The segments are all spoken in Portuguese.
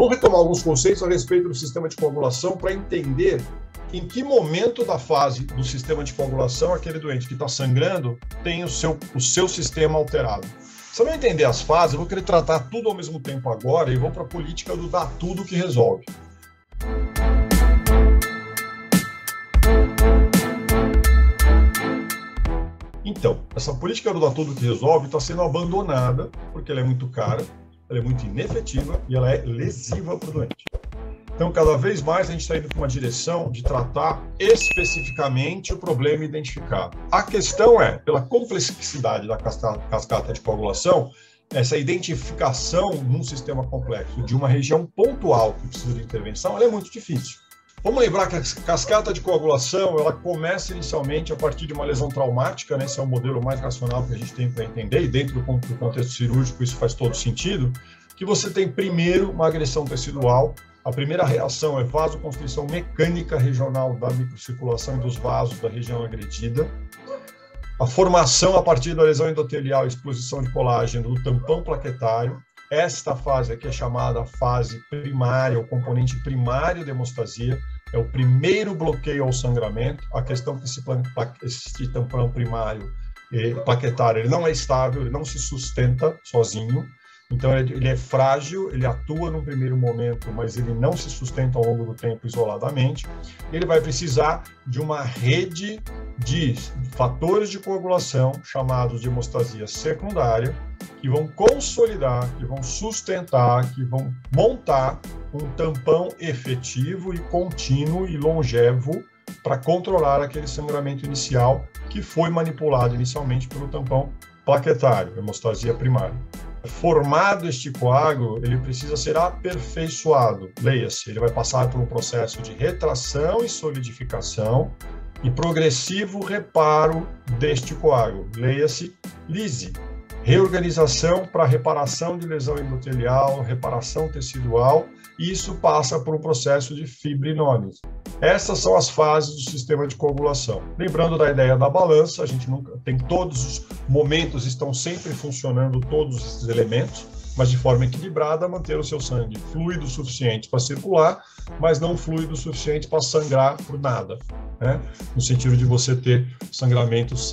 Vamos retomar alguns conceitos a respeito do sistema de coagulação para entender em que momento da fase do sistema de coagulação aquele doente que está sangrando tem o seu sistema alterado. Se eu não entender as fases, eu vou querer tratar tudo ao mesmo tempo agora e vou para a política do dar tudo que resolve. Então, essa política do dar tudo que resolve está sendo abandonada porque ela é muito cara, ela é muito inefetiva e ela é lesiva para o doente. Então, cada vez mais a gente está indo para uma direção de tratar especificamente o problema identificado. A questão é, pela complexidade da cascata de coagulação, essa identificação num sistema complexo de uma região pontual que precisa de intervenção, ela é muito difícil. Vamos lembrar que a cascata de coagulação, ela começa inicialmente a partir de uma lesão traumática, né? Esse é o modelo mais racional que a gente tem para entender, e dentro do contexto cirúrgico isso faz todo sentido, que você tem primeiro uma agressão tecidual. A primeira reação é vasoconstrição mecânica regional da microcirculação e dos vasos da região agredida. A formação a partir da lesão endotelial e exposição de colágeno do tampão plaquetário. Esta fase aqui é chamada fase primária, o componente primário da hemostasia, é o primeiro bloqueio ao sangramento. A questão é que esse tampão primário plaquetário ele não é estável, ele não se sustenta sozinho. Então, ele é frágil, ele atua no primeiro momento, mas ele não se sustenta ao longo do tempo isoladamente. Ele vai precisar de uma rede de fatores de coagulação, chamados de hemostasia secundária, que vão consolidar, que vão sustentar, que vão montar um tampão efetivo e contínuo e longevo para controlar aquele sangramento inicial que foi manipulado inicialmente pelo tampão plaquetário, hemostasia primária. Formado este coágulo, ele precisa ser aperfeiçoado. Leia-se, ele vai passar por um processo de retração e solidificação e progressivo reparo deste coágulo. Leia-se, lise. Reorganização para reparação de lesão endotelial, reparação tecidual, e isso passa por um processo de fibrinólise. Essas são as fases do sistema de coagulação. Lembrando da ideia da balança, a gente nunca tem todos os momentos, estão sempre funcionando todos esses elementos, mas de forma equilibrada, manter o seu sangue fluido o suficiente para circular, mas não fluido o suficiente para sangrar por nada, né? No sentido de você ter sangramentos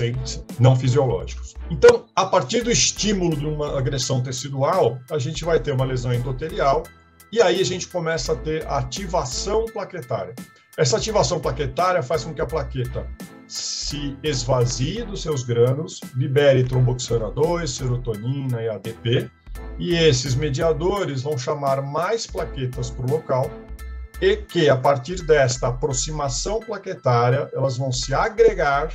não fisiológicos. Então, a partir do estímulo de uma agressão tecidual, a gente vai ter uma lesão endotelial, e aí a gente começa a ter ativação plaquetária. Essa ativação plaquetária faz com que a plaqueta se esvazie dos seus grânulos, libere tromboxana 2, serotonina e ADP, e esses mediadores vão chamar mais plaquetas para o local, e que, a partir desta aproximação plaquetária, elas vão se agregar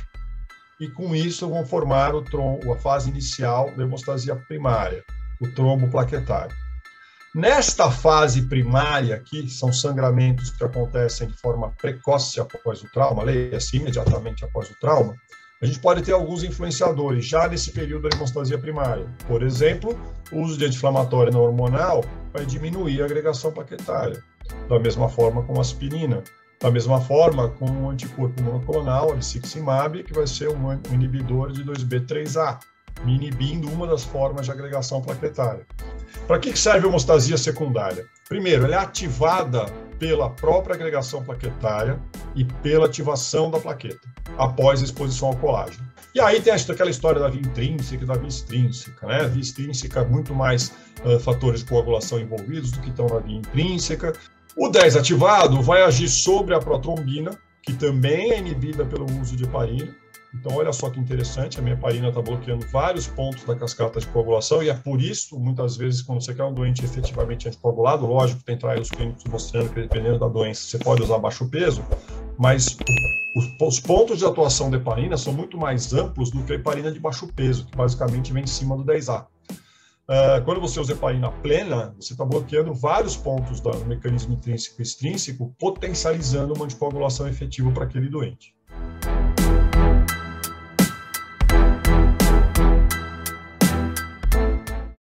e, com isso, vão formar a fase inicial da hemostasia primária, o trombo plaquetário. Nesta fase primária aqui, são sangramentos que acontecem de forma precoce após o trauma, leia-se imediatamente após o trauma, a gente pode ter alguns influenciadores já nesse período da hemostasia primária. Por exemplo, o uso de anti-inflamatório não hormonal vai diminuir a agregação plaquetária, da mesma forma com a aspirina, da mesma forma com o anticorpo monoclonal, a abciximab, que vai ser um inibidor de 2B3A, inibindo uma das formas de agregação plaquetária. Para que serve a hemostasia secundária? Primeiro, ela é ativada pela própria agregação plaquetária e pela ativação da plaqueta, após a exposição ao colágeno. E aí tem aquela história da via intrínseca e da via extrínseca, né? A via extrínseca, muito mais fatores de coagulação envolvidos do que estão na via intrínseca. O 10 ativado vai agir sobre a protrombina, que também é inibida pelo uso de heparina. Então, olha só que interessante, a minha heparina está bloqueando vários pontos da cascata de coagulação, e é por isso, muitas vezes, quando você quer um doente efetivamente anticoagulado, lógico, tem trials clínicos mostrando que, dependendo da doença, você pode usar baixo peso, mas os pontos de atuação da heparina são muito mais amplos do que a heparina de baixo peso, que basicamente vem em cima do 10A. Quando você usa heparina plena, você está bloqueando vários pontos do mecanismo intrínseco e extrínseco, potencializando uma anticoagulação efetiva para aquele doente.